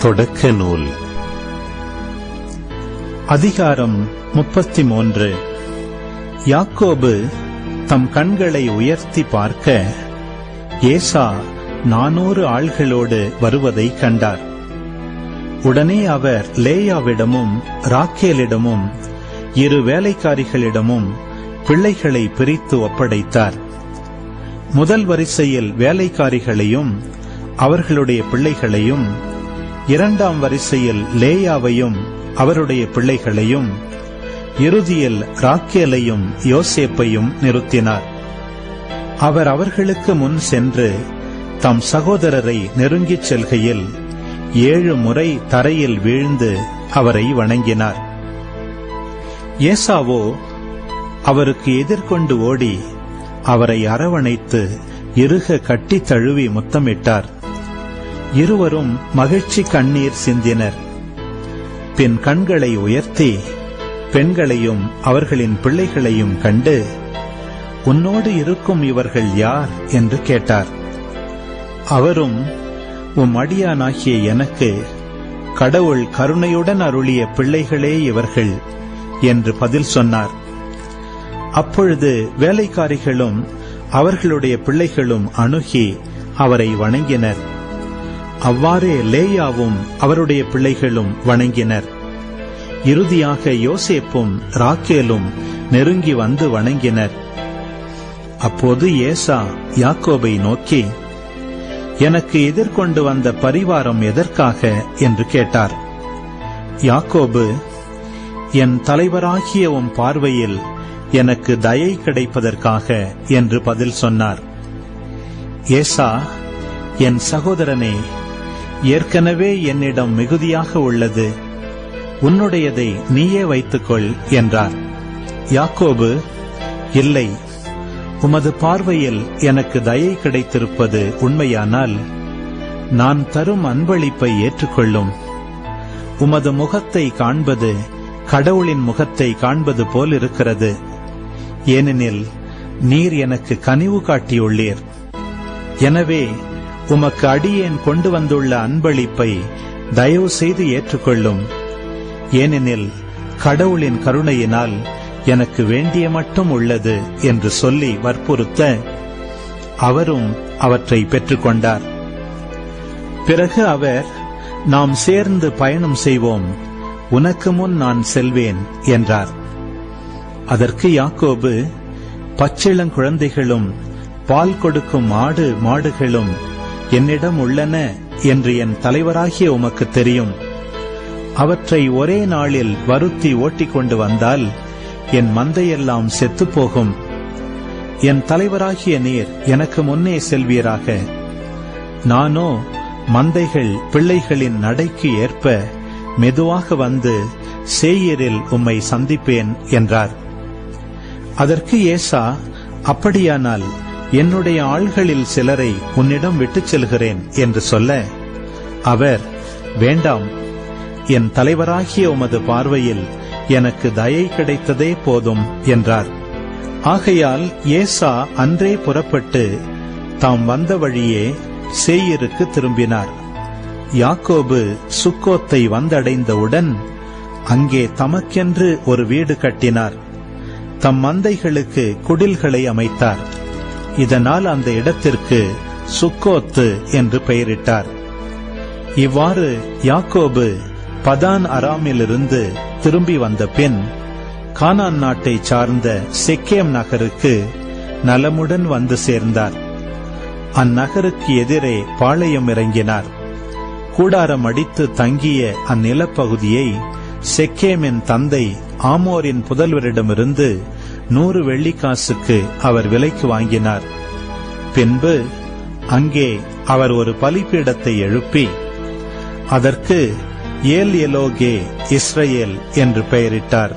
தொடக்க நூல் அதிகாரம் 33. யாக்கோபு தம் கண்களை உயர்த்தி பார்க்க ஏசா 400 ஆள்களோடு வருவதை கண்டார். உடனே அவர் லேயாவிடமும் ராக்கேலிடமும் 2 வேலைக்காரிகளிடமும் பிள்ளைகளை பிரித்து ஒப்படைத்தார். முதல் வரிசையில் வேலைக்காரிகளையும் அவர்களுடைய பிள்ளைகளையும், 2ஆம் வரிசையில் லேயாவையும் அவருடைய பிள்ளைகளையும், இறுதியில் ராக்கேலையும் யோசேப்பையும் நிறுத்தினார். அவர் அவர்களுக்கு முன் சென்று தம் சகோதரரை நெருங்கிச் செல்கையில் 7 முறை தரையில் வீழ்ந்து அவரை வணங்கினார். ஏசாவோ அவருக்கு எதிர்கொண்டு ஓடி அவரை அரவணைத்து இறுக கட்டி தழுவி முத்தமிட்டார். இருவரும் மகிழ்ச்சி கண்ணீர் சிந்தினர். பின் கண்களை உயர்த்தி பெண்களையும் அவர்களின் பிள்ளைகளையும் கண்டு, உன்னோடு இருக்கும் இவர்கள் யார் என்று கேட்டார். அவரும், உம் அடியானாகிய எனக்கு கடவுள் கருணையுடன் அருளிய பிள்ளைகளே இவர்கள் என்று பதில் சொன்னார். அப்பொழுது வேலைக்காரிகளும் அவர்களுடைய பிள்ளைகளும் அணுகி அவரை வணங்கினர். அவ்வாறே லேயாவும் அவருடைய பிள்ளைகளும் வணங்கினர். இறுதியாக யோசேப்பும் ராக்கேலும் நெருங்கி வந்து வணங்கினர். அப்போது ஏசா யாக்கோபை நோக்கி, எனக்கு எதிர்கொண்டு வந்த பரிவாரம் எதற்காக என்று கேட்டார். யாக்கோபு, என் தலைவராகிய உம் பார்வையில் எனக்கு தயை கிடைப்பதற்காக என்று பதில் சொன்னார். ஏசா, என் சகோதரனே, ஏற்கனவே என்னிடம் மிகுதியாக உள்ளது, உன்னுடையதை நீயே வைத்துக்கொள் என்றார். யாக்கோபு, இல்லை, உமது பார்வையில் எனக்கு தயை கிடைத்திருப்பது உண்மையானால் நான் தரும் அன்பளிப்பை ஏற்றுக்கொள்ளும். உமது முகத்தை காண்பது கடவுளின் முகத்தை காண்பது போல் இருக்கிறது. ஏனெனில் நீர் எனக்கு கனிவு காட்டியுள்ளீர். எனவே உமக்கு அடியேன் கொண்டு வந்துள்ள அன்பளிப்பை தயவு செய்து ஏற்றுக்கொள்ளும். ஏனெனில் கடவுளின் கருணையினால் எனக்கு வேண்டிய மட்டும் உள்ளது என்று சொல்லி வற்புறுத்த அவரும் அவற்றை பெற்றுக்கொண்டார். பிறகு அவர், நாம் சேர்ந்து பயணம் செய்வோம், உனக்கு முன் நான் செல்வேன் என்றார். அதற்கு யாக்கோபு, பச்சிளங்குழந்தைகளும் பால் கொடுக்கும் ஆடு மாடுகளும் என்னிடம் உள்ளன என்று என் தலைவராகிய உமக்கு தெரியும். அவற்றை ஒரே நாளில் வருத்தி ஓட்டிக்கொண்டு வந்தால் என் மந்தையெல்லாம் செத்துப்போகும். என் தலைவராகிய நீர் எனக்கு முன்னே செல்வீராக. நானோ மந்தைகள் பிள்ளைகளின் நடைக்கு ஏற்ப மெதுவாக வந்து சேயீரில் உம்மை சந்திப்பேன் என்றார். அதற்கு ஏசா, அப்படியானால் என்னுடைய ஆள்களில் சிலரை உன்னிடம் விட்டுச் செல்கிறேன் என்று சொல்ல, அவர், வேண்டாம், என் தலைவராகிய உமது பார்வையில் எனக்கு தயை கிடைத்ததே போதும் என்றார். ஆகையால் ஏசா அன்றே புறப்பட்டு தாம் வந்த வழியே சேயீருக்கு திரும்பினார். யாக்கோபு சுக்கோத்தை வந்தடைந்தவுடன் அங்கே தமக்கென்று ஒரு வீடு கட்டினார். தம் மந்தைகளுக்கு குடில்களை அமைத்தார். இதனால் அந்த இடத்திற்கு சுக்கோத்து என்று பெயரிட்டார். இவ்வாறு யாக்கோபு பதான் அராமிலிருந்து திரும்பி வந்த பின் கானான் நாட்டை சார்ந்த செக்கேம் நகருக்கு நலமுடன் வந்து சேர்ந்தார். அந்நகருக்கு எதிரே பாளையம் இறங்கினார். கூடாரம் அடித்து தங்கிய அந்நிலப்பகுதியை செக்கேமின் தந்தை ஆமோரின் புதல்வரிடமிருந்து 100 வெள்ளிக்காசுக்கு அவர் விலைக்கு வாங்கினார். பின்பு அங்கே அவர் ஒரு பலிபீடத்தை எழுப்பி அதற்கு ஏல் எலோகே இஸ்ரேல் என்று பெயரிட்டார்.